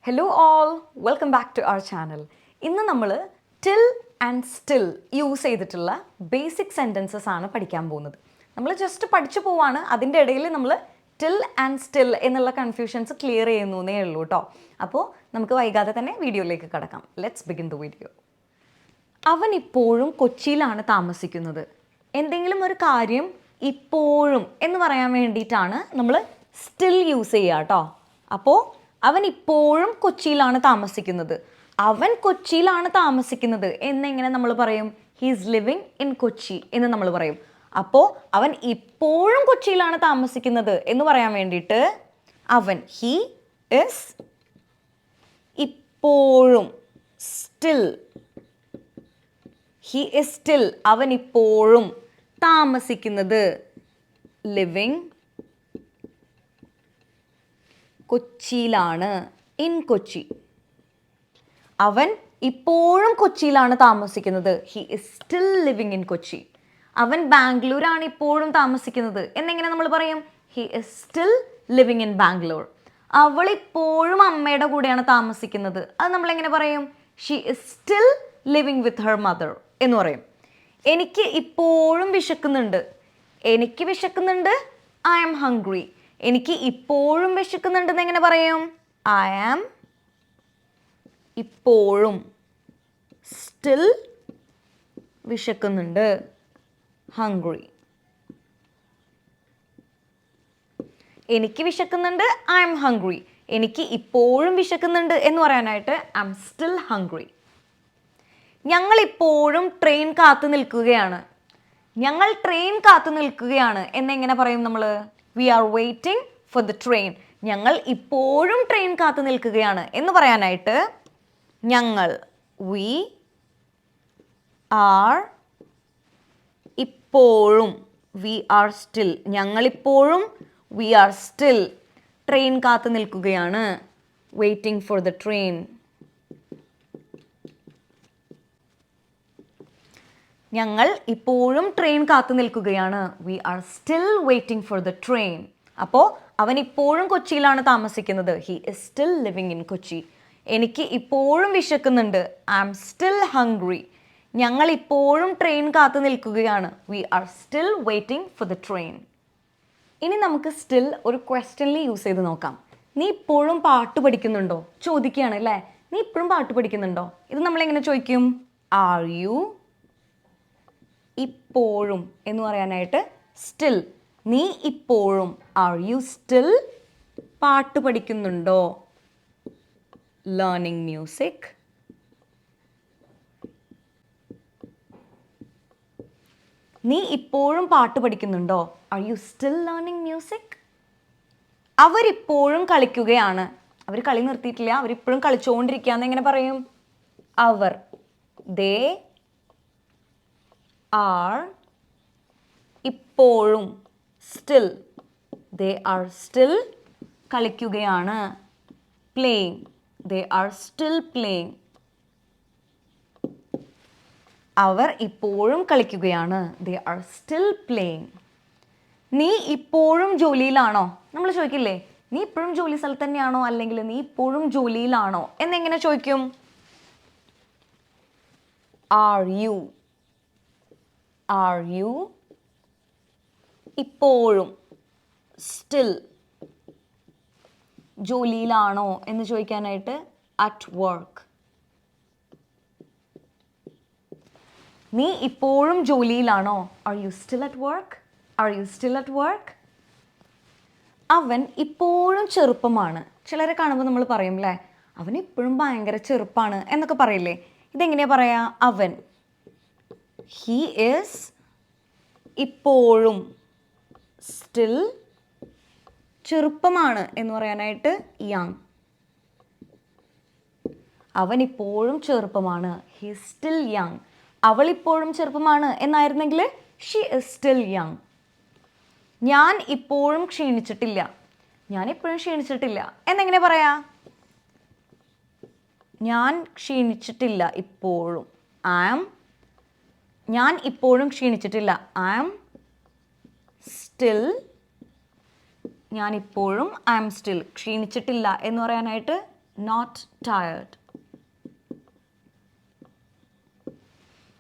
Hello all, welcome back to our channel. ഇന്ന് നമ്മൾ till and still use ചെയ്തിട്ടുള്ള basic sentences ആണ് പഠിക്കാൻ പോകുന്നത്. നമ്മൾ ജസ്റ്റ് പഠിച്ചു പോവാണ്, അതിൻ്റെ ഇടയിൽ നമ്മൾ ടിൽ ആൻഡ് സ്റ്റിൽ എന്നുള്ള കൺഫ്യൂഷൻസ് ക്ലിയർ ചെയ്യുന്നേ ഉള്ളൂ കേട്ടോ. അപ്പോൾ നമുക്ക് വൈകാതെ തന്നെ വീഡിയോയിലേക്ക് കടക്കാം. Let's begin the video. അവൻ ഇപ്പോഴും കൊച്ചിയിലാണ് താമസിക്കുന്നത്. എന്തെങ്കിലും ഒരു കാര്യം ഇപ്പോഴും എന്ന് പറയാൻ വേണ്ടിയിട്ടാണ് നമ്മൾ സ്റ്റിൽ യൂസ് ചെയ്യുക കേട്ടോ. അപ്പോൾ അവൻ ഇപ്പോഴും കൊച്ചിയിലാണ് താമസിക്കുന്നത്. അവൻ കൊച്ചിയിലാണ് താമസിക്കുന്നത് എന്നെങ്ങനെ നമ്മൾ പറയും? ഹീസ് ലിവിങ് ഇൻ കൊച്ചി എന്ന് നമ്മൾ പറയും. അപ്പോൾ അവൻ ഇപ്പോഴും കൊച്ചിയിലാണ് താമസിക്കുന്നത് എന്ന് പറയാൻ വേണ്ടിയിട്ട് ഹീ ഇസ് ഇപ്പോഴും സ്റ്റിൽ, ഹി ഇസ് സ്റ്റിൽ, അവൻ ഇപ്പോഴും താമസിക്കുന്നത്, ലിവിങ് കൊച്ചിയിലാണ്, ഇൻ കൊച്ചി. അവൻ ഇപ്പോഴും കൊച്ചിയിലാണ് താമസിക്കുന്നത്, he is still living in Kochi. അവൻ ബാംഗ്ലൂരാണ് ഇപ്പോഴും താമസിക്കുന്നത് എന്നെങ്ങനെ നമ്മൾ പറയും? He is still living in Bangalore. അവൾ ഇപ്പോഴും അമ്മയുടെ കൂടെയാണ് താമസിക്കുന്നത്, അത് നമ്മളെങ്ങനെ പറയും? She is still living with her mother എന്ന് പറയും. എനിക്ക് ഇപ്പോഴും വിശക്കുന്നുണ്ട്. എനിക്ക് വിശക്കുന്നുണ്ട്, ഐ ആം ഹംഗ്രി. എനിക്ക് ഇപ്പോഴും വിശക്കുന്നുണ്ടെന്ന് എങ്ങനെ പറയും? ഐ ആം ഇപ്പോഴും സ്റ്റിൽ വിശക്കുന്നുണ്ട്, ഹംഗ്രി. എനിക്ക് വിശക്കുന്നുണ്ട്, ഐ ആം ഹംഗ്രി. എനിക്ക് ഇപ്പോഴും വിശക്കുന്നുണ്ട് എന്ന് പറയാനായിട്ട് ഐ ആം സ്റ്റിൽ ഹംഗ്രി. ഞങ്ങൾ ഇപ്പോഴും ട്രെയിൻ കാത്തു നിൽക്കുകയാണ്. ഞങ്ങൾ ട്രെയിൻ കാത്തു നിൽക്കുകയാണ് എന്നെങ്ങനെ പറയും നമ്മൾ? We are waiting for the train. ഞങ്ങൾ ഇപ്പോഴും ട്രെയിൻ കാത്തു നിൽക്കുകയാണ് എന്ന് പറയാനായിട്ട് ഞങ്ങൾ, വി ആർ ഇപ്പോഴും, വി ആർ സ്റ്റിൽ, ഞങ്ങളിപ്പോഴും, വി ആർ സ്റ്റിൽ ട്രെയിൻ കാത്തു നിൽക്കുകയാണ്, വെയിറ്റിംഗ് ഫോർ ദ ട്രെയിൻ. ഞങ്ങൾ ഇപ്പോഴും ട്രെയിൻ കാത്തു നിൽക്കുകയാണ്, we are still waiting for the train. അപ്പോൾ അവൻ ഇപ്പോഴും കൊച്ചിയിലാണ് താമസിക്കുന്നത്, he is still living in Kochi. എനിക്ക് ഇപ്പോഴും വിശക്കുന്നുണ്ട്, ഐ ആം സ്റ്റിൽ ഹംഗ്രി. ഞങ്ങൾ ഇപ്പോഴും ട്രെയിൻ കാത്തു നിൽക്കുകയാണ്, we are still waiting for the train. ഇനി നമുക്ക് സ്റ്റിൽ ഒരു ക്വസ്റ്റ്യനിൽ യൂസ് ചെയ്ത് നോക്കാം. നീ ഇപ്പോഴും പാട്ട് പഠിക്കുന്നുണ്ടോ? ചോദിക്കുകയാണ് അല്ലേ, നീ ഇപ്പോഴും പാട്ട് പഠിക്കുന്നുണ്ടോ? ഇത് നമ്മളെങ്ങനെ ചോദിക്കും? ആർ യു ഇപ്പോഴും എന്ന് പറയാനായിട്ട് സ്റ്റിൽ, നീ ഇപ്പോഴും, ആർ യു സ്റ്റിൽ പാട്ട് പഠിക്കുന്നുണ്ടോ? Learning music. നീ ഇപ്പോഴും പാട്ട് പഠിക്കുന്നുണ്ടോ? Are you still learning music. അവരിപ്പോഴും കളിക്കുകയാണ്. അവർ കളി നിർത്തിയിട്ടില്ല, അവരിപ്പോഴും കളിച്ചുകൊണ്ടിരിക്കുകയെന്ന് എങ്ങനെ പറയും? അവർ, ദേ ആർ ഇപ്പോഴും, സ്റ്റിൽ, ദേ ആർ സ്റ്റിൽ കളിക്കുകയാണ്, playing, they are still playing. അവർ ഇപ്പോഴും കളിക്കുകയാണ്, ദേ ആർ സ്റ്റിൽ പ്ലേയിങ്. നീ ഇപ്പോഴും ജോലിയിലാണോ? നമ്മൾ ചോദിക്കില്ലേ, നീ ഇപ്പോഴും ജോലി സ്ഥലത്ത് തന്നെയാണോ, അല്ലെങ്കിൽ നീ ഇപ്പോഴും ജോലിയിലാണോ എന്നെങ്ങനെ ചോദിക്കും? ആർ യു, ആർ യു ഇപ്പോഴും, സ്റ്റിൽ, ജോലിയിലാണോ എന്ന് ചോദിക്കാനായിട്ട് അറ്റ് വർക്ക്. നീ ഇപ്പോഴും ജോലിയിലാണോ? Are you still at work, are you still at work. അവൻ ഇപ്പോഴും ചെറുപ്പമാണ്. ചിലരെ കാണുമ്പോൾ നമ്മൾ പറയും അല്ലേ, അവൻ ഇപ്പോഴും ഭയങ്കര ചെറുപ്പാണ് എന്നൊക്കെ പറയില്ലേ. ഇതെങ്ങനെയാ പറയാ? അവൻ, ഹീ ഈസ് ഇപ്പോഴും, സ്റ്റിൽ, ചെറുപ്പമാണ് എന്ന് പറയാനായിട്ട് യങ്. അവൻ ഇപ്പോഴും ചെറുപ്പമാണ്, ഹീ സ്റ്റിൽ യങ്. അവൾ ഇപ്പോഴും ചെറുപ്പമാണ് എന്നായിരുന്നെങ്കിൽ ഷീ ഈസ് സ്റ്റിൽ യങ്. ഞാൻ ഇപ്പോഴും ക്ഷീണിച്ചിട്ടില്ല. ഞാൻ ഇപ്പോഴും ക്ഷീണിച്ചിട്ടില്ല എന്നെങ്ങനെ പറയാ? ഞാൻ ക്ഷീണിച്ചിട്ടില്ല ഇപ്പോഴും, ഞാൻ ഇപ്പോഴും ക്ഷീണിച്ചിട്ടില്ല, ഐ ആം സ്റ്റിൽ, ഞാനിപ്പോഴും ഐ ആം സ്റ്റിൽ, ക്ഷീണിച്ചിട്ടില്ല എന്ന് പറയാനായിട്ട് നോട്ട് ടയേർഡ്.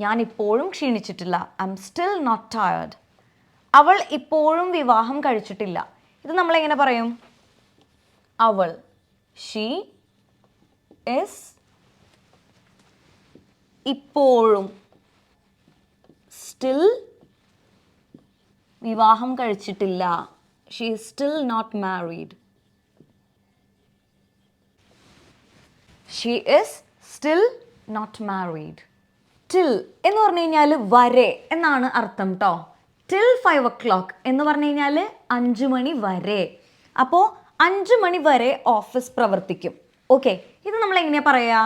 ഞാൻ ഇപ്പോഴും ക്ഷീണിച്ചിട്ടില്ല. I am still not tired. അവൾ ഇപ്പോഴും വിവാഹം കഴിച്ചിട്ടില്ല. ഇത് നമ്മളെങ്ങനെ പറയും? അവൾ, ഷീ ഇസ് ഇപ്പോഴും സ്റ്റിൽ വിവാഹം കഴിച്ചിട്ടില്ല. She is still not married. She is still not married. Till എന്ന് പറഞ്ഞു കഴിഞ്ഞാൽ വരെ എന്നാണ് അർത്ഥം കേട്ടോ. ടിൽ 5 o'clock എന്ന് പറഞ്ഞു കഴിഞ്ഞാൽ 5 മണി വരെ. അപ്പോൾ 5 മണി വരെ ഓഫീസ് പ്രവർത്തിക്കും. ഓക്കെ, ഇത് നമ്മൾ എങ്ങനെയാ പറയാ?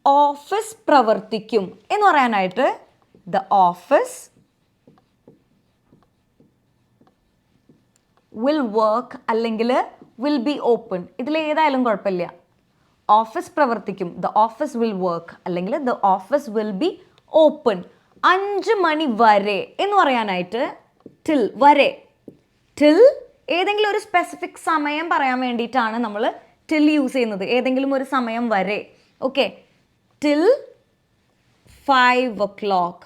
ഓഫീസ് പ്രവർത്തിക്കും എന്ന് പറയാനായിട്ട് ദ ഓഫീസ് വിൽ വർക്ക് അല്ലെങ്കിൽ വിൽ ബി ഓപ്പൺ. ഇതിൽ ഏതായാലും കുഴപ്പമില്ല. ഓഫീസ് പ്രവർത്തിക്കും, ദ ഓഫീസ് വിൽ വർക്ക് അല്ലെങ്കിൽ the office will be open. 5 മണി വരെ എന്ന് പറയാനായിട്ട് ടിൽ, വരെ. ടിൽ ഏതെങ്കിലും ഒരു സ്പെസിഫിക് സമയം പറയാൻ വേണ്ടിയിട്ടാണ് നമ്മൾ ടിൽ യൂസ് ചെയ്യുന്നത്. ഏതെങ്കിലും ഒരു സമയം വരെ. Okay, till 5 o'clock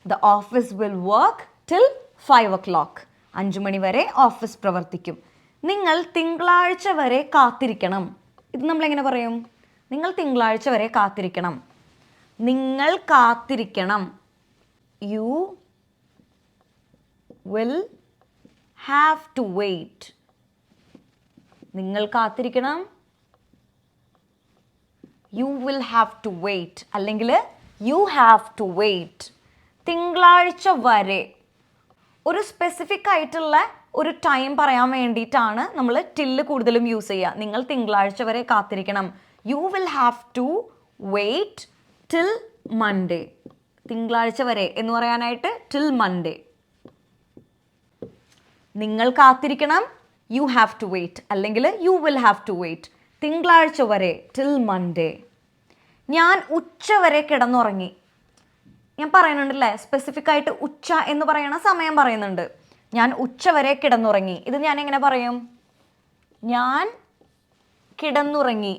the office will work till 5 o'clock. 5 മണി വരെ ഓഫീസ് പ്രവർത്തിക്കും. നിങ്ങൾ തിങ്കളാഴ്ച വരെ കാത്തിരിക്കണം. ഇത് നമ്മൾ എങ്ങനെ പറയും? നിങ്ങൾ തിങ്കളാഴ്ച വരെ കാത്തിരിക്കണം. നിങ്ങൾ കാത്തിരിക്കണം. You will have to wait. നിങ്ങൾ കാത്തിരിക്കണം. You will have to wait അല്ലെങ്കിൽ യു ഹാവ് ടു വെയിറ്റ്. തിങ്കളാഴ്ച വരെ ഒരു സ്പെസിഫിക് ആയിട്ടുള്ള ഒരു ടൈം പറയാൻ വേണ്ടിയിട്ടാണ് നമ്മൾ ടില്ല് കൂടുതലും യൂസ് ചെയ്യുക. നിങ്ങൾ തിങ്കളാഴ്ച വരെ കാത്തിരിക്കണം. You will have to wait till Monday. തിങ്കളാഴ്ച വരെ എന്ന് പറയാനായിട്ട് ടിൽ മൺഡേ. നിങ്ങൾ കാത്തിരിക്കണം. യു ഹാവ് ടു വെയിറ്റ് അല്ലെങ്കിൽ you will have to wait. തിങ്കളാഴ്ച വരെ ടിൽ മൺഡേ. ഞാൻ ഉച്ച വരെ കിടന്നുറങ്ങി. ഞാൻ പറയുന്നുണ്ടല്ലേ, സ്പെസിഫിക് ആയിട്ട് ഉച്ച എന്ന് പറയണ സമയം പറയുന്നുണ്ട്. ഞാൻ ഉച്ച വരെ കിടന്നുറങ്ങി. ഇത് ഞാൻ എങ്ങനെ പറയും? ഞാൻ കിടന്നുറങ്ങി.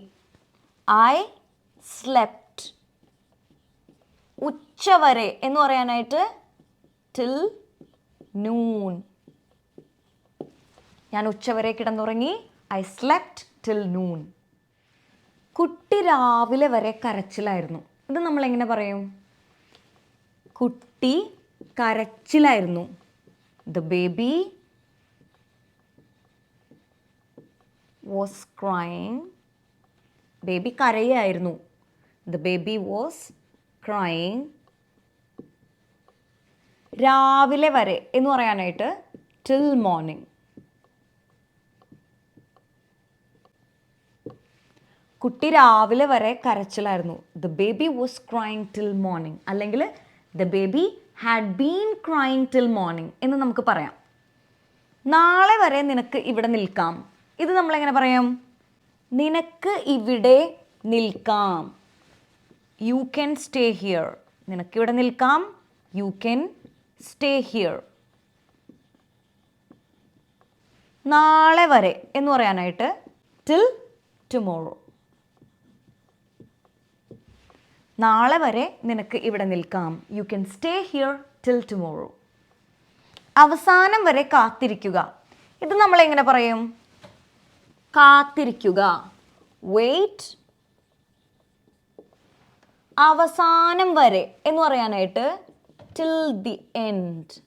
I slept. ഉച്ച വരെ എന്ന് പറയാനായിട്ട് ടിൽ നൂൺ. ഞാൻ ഉച്ച വരെ കിടന്നുറങ്ങി. I slept till noon. കുട്ടി രാവിലെ വരെ കരച്ചിലായിരുന്നു. ഇത് നമ്മൾ എങ്ങനെ പറയും? കുട്ടി കരച്ചിലായിരുന്നു. The baby was crying. Baby കരയായിരുന്നു. The baby was crying. രാവിലെ വരെ എന്ന് പറയാനായിട്ട് till morning. കുട്ടി രാവിലെ വരെ കരച്ചിലായിരുന്നു. The baby was crying till morning അല്ലെങ്കിൽ the baby had been crying till morning എന്ന് നമുക്ക് പറയാം. നാളെ വരെ നിനക്ക് ഇവിടെ നിൽക്കാം. ഇത് നമ്മൾ എങ്ങനെ പറയാം? നിനക്ക് ഇവിടെ നിൽക്കാം. You can stay here. നിനക്ക് ഇവിടെ നിൽക്കാം. You can stay here. നാളെ വരെ എന്ന് പറയാനായിട്ട് till tomorrow. നാളെ വരെ നിനക്ക് ഇവിടെ നിൽക്കാം. You can stay here till tomorrow. അവസാനം വരെ കാത്തിരിക്കുക. ഇത് നമ്മൾ എങ്ങനെ പറയും? കാത്തിരിക്കുക. വെയിറ്റ്. അവസാനം വരെ എന്ന് പറയാനായിട്ട് ടിൽ ദി എൻഡ്.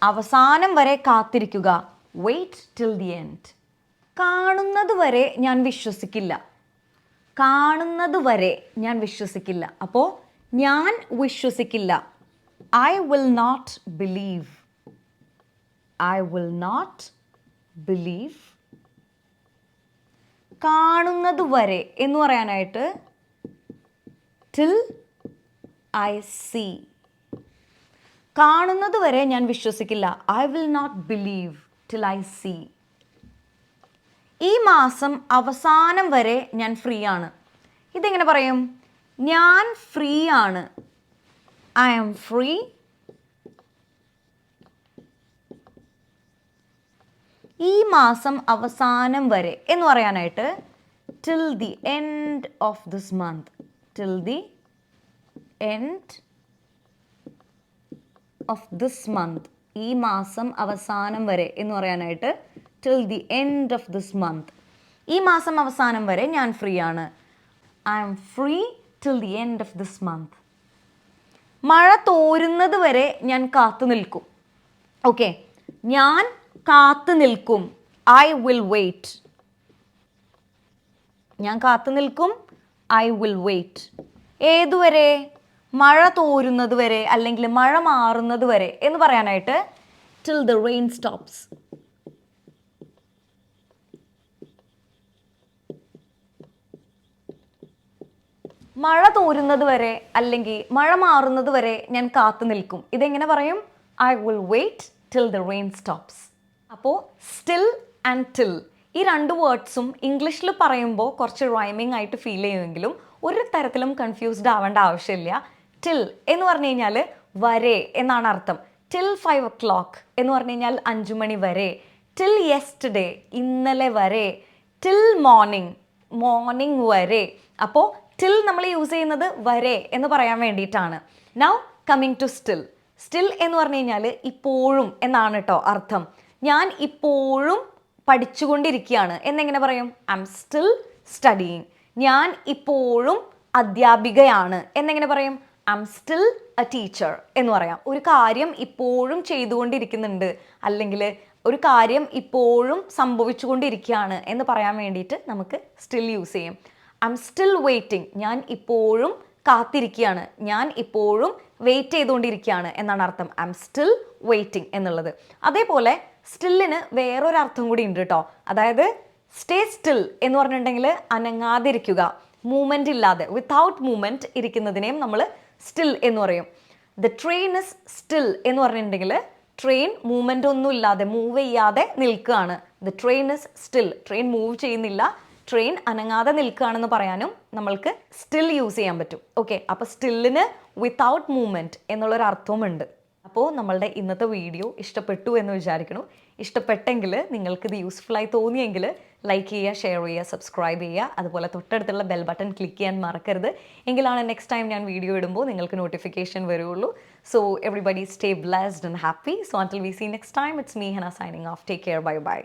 അവസാനം വരെ കാത്തിരിക്കുക. Wait till the end. കാണുന്നത് വരെ ഞാൻ വിശ്വസിക്കില്ല. കാണുന്നത് വരെ ഞാൻ വിശ്വസിക്കില്ല. അപ്പോൾ ഞാൻ വിശ്വസിക്കില്ല. I will not believe. I will not believe. കാണുന്നത് വരെ എന്ന് പറയാനായിട്ട് ടിൽ ഐ സീ. കാണുന്നത് വരെ ഞാൻ വിശ്വസിക്കില്ല. I will not believe till I see. ഈ മാസം അവസാനം വരെ ഞാൻ ഫ്രീ ആണ്. ഇതെങ്ങനെ പറയും? ഞാൻ ഫ്രീ ആണ്. ഐ ആം ഫ്രീ ഈ മാസം അവസാനം വരെ എന്ന് പറയാനായിട്ട് till the end of this month. till the end of this month. ഈ മാസം അവസാനം വരെ എന്ന് പറയാനായിട്ട് till the end of this month. ഈ മാസം അവസാനം വരെ ഞാൻ ഫ്രീ ആണ്. I am free till the end of this month. മഴ തോരുന്നത് വരെ ഞാൻ കാത്തു നിൽക്കും. ഓക്കെ, ഞാൻ കാത്തു നിൽക്കും. I will wait. ഞാൻ കാത്തു നിൽക്കും. I will wait. ഏതുവരെ? മഴ തോരുന്നത് വരെ അല്ലെങ്കിൽ മഴ മാറുന്നത് വരെ എന്ന് പറയാനായിട്ട് till the rain stops. മഴ തോരുന്നത് വരെ അല്ലെങ്കിൽ മഴ മാറുന്നത് വരെ ഞാൻ കാത്തു നിൽക്കും. ഇതെങ്ങനെ പറയും? I will wait till the rain stops. അപ്പോൾ still and till ഈ രണ്ട് വേർഡ്സും ഇംഗ്ലീഷിൽ പറയുമ്പോൾ കുറച്ച് റൈമിംഗ് ആയിട്ട് ഫീൽ ചെയ്യുമെങ്കിലും ഒരു തരത്തിലും കൺഫ്യൂസ്ഡ് ആവേണ്ട ആവശ്യമില്ല. till എന്ന് പറഞ്ഞു കഴിഞ്ഞാൽ വരെ എന്നാണ് അർത്ഥം. till 5 o'clock എന്ന് പറഞ്ഞു കഴിഞ്ഞാൽ 5 മണി വരെ. till yesterday ഇന്നലെ വരെ. till മോർണിംഗ് വരെ. അപ്പോൾ till നമ്മൾ യൂസ് ചെയ്യുന്നത് വരെ എന്ന് പറയാൻ വേണ്ടിയിട്ടാണ്. നൗ കമ്മിങ് ടു സ്റ്റിൽ എന്ന് പറഞ്ഞു കഴിഞ്ഞാൽ ഇപ്പോഴും എന്നാണ് കേട്ടോ അർത്ഥം. ഞാൻ ഇപ്പോഴും പഠിച്ചുകൊണ്ടിരിക്കുകയാണ് എന്നെങ്ങനെ പറയും? I am still studying. ഞാൻ ഇപ്പോഴും അധ്യാപികയാണ് എന്നെങ്ങനെ പറയും? I am still A teacher എന്ന് പറയാം. ഒരു കാര്യം ഇപ്പോഴും ചെയ്തുകൊണ്ടിരിക്കുന്നുണ്ട് അല്ലെങ്കിൽ ഒരു കാര്യം ഇപ്പോഴും സംഭവിച്ചുകൊണ്ടിരിക്കുകയാണ് എന്ന് പറയാൻ വേണ്ടിയിട്ട് നമുക്ക് സ്റ്റിൽ യൂസ് ചെയ്യും. I am still waiting. ഞാൻ ഇപ്പോഴും കാത്തിരിക്കുകയാണ്. ഞാൻ ഇപ്പോഴും വെയിറ്റ് ചെയ്തുകൊണ്ടിരിക്കുകയാണ് എന്നാണ് അർത്ഥം. ഐ എം സ്റ്റിൽ വെയിറ്റിംഗ് എന്നുള്ളത്. അതേപോലെ സ്റ്റില്ലിന് വേറൊരു അർത്ഥം കൂടി ഉണ്ട് കേട്ടോ. അതായത് സ്റ്റേ സ്റ്റിൽ എന്ന് പറഞ്ഞിട്ടുണ്ടെങ്കിൽ അനങ്ങാതിരിക്കുക, മൂവ്മെൻ്റ് ഇല്ലാതെ, വിത്തൗട്ട് മൂവ്മെൻറ്റ് ഇരിക്കുന്നതിനെയും നമ്മൾ സ്റ്റിൽ എന്ന് പറയും. ദ ട്രെയിൻ ഇസ് സ്റ്റിൽ എന്ന് പറഞ്ഞിട്ടുണ്ടെങ്കിൽ ട്രെയിൻ മൂവ്മെൻ്റ് ഒന്നും ഇല്ലാതെ, മൂവ് ചെയ്യാതെ നിൽക്കുകയാണ്. The train is still. Train move ചെയ്യുന്നില്ല, ട്രെയിൻ അനങ്ങാതെ നിൽക്കുകയാണെന്ന് പറയാനും നമ്മൾക്ക് സ്റ്റിൽ യൂസ് ചെയ്യാൻ പറ്റും. ഓക്കെ, അപ്പോൾ സ്റ്റില്ലിന് വിത്തൗട്ട് മൂവ്മെൻറ്റ് എന്നുള്ളൊരു അർത്ഥവുമുണ്ട്. അപ്പോൾ നമ്മളുടെ ഇന്നത്തെ വീഡിയോ ഇഷ്ടപ്പെട്ടു എന്ന് വിചാരിക്കുന്നു. ഇഷ്ടപ്പെട്ടെങ്കിൽ നിങ്ങൾക്കിത് യൂസ്ഫുള്ളായി തോന്നിയെങ്കിൽ ലൈക്ക് ചെയ്യുക, ഷെയർ ചെയ്യുക, സബ്സ്ക്രൈബ് ചെയ്യുക. അതുപോലെ തൊട്ടടുത്തുള്ള ബെൽ ബട്ടൺ ക്ലിക്ക് ചെയ്യാൻ മറക്കരുത്. എങ്കിലാണ് നെക്സ്റ്റ് ടൈം ഞാൻ വീഡിയോ ഇടുമ്പോൾ നിങ്ങൾക്ക് നോട്ടിഫിക്കേഷൻ വരുള്ളൂ. So everybody stay blessed and happy. So until we see next time, it's me Hana signing off. Take care. Bye by.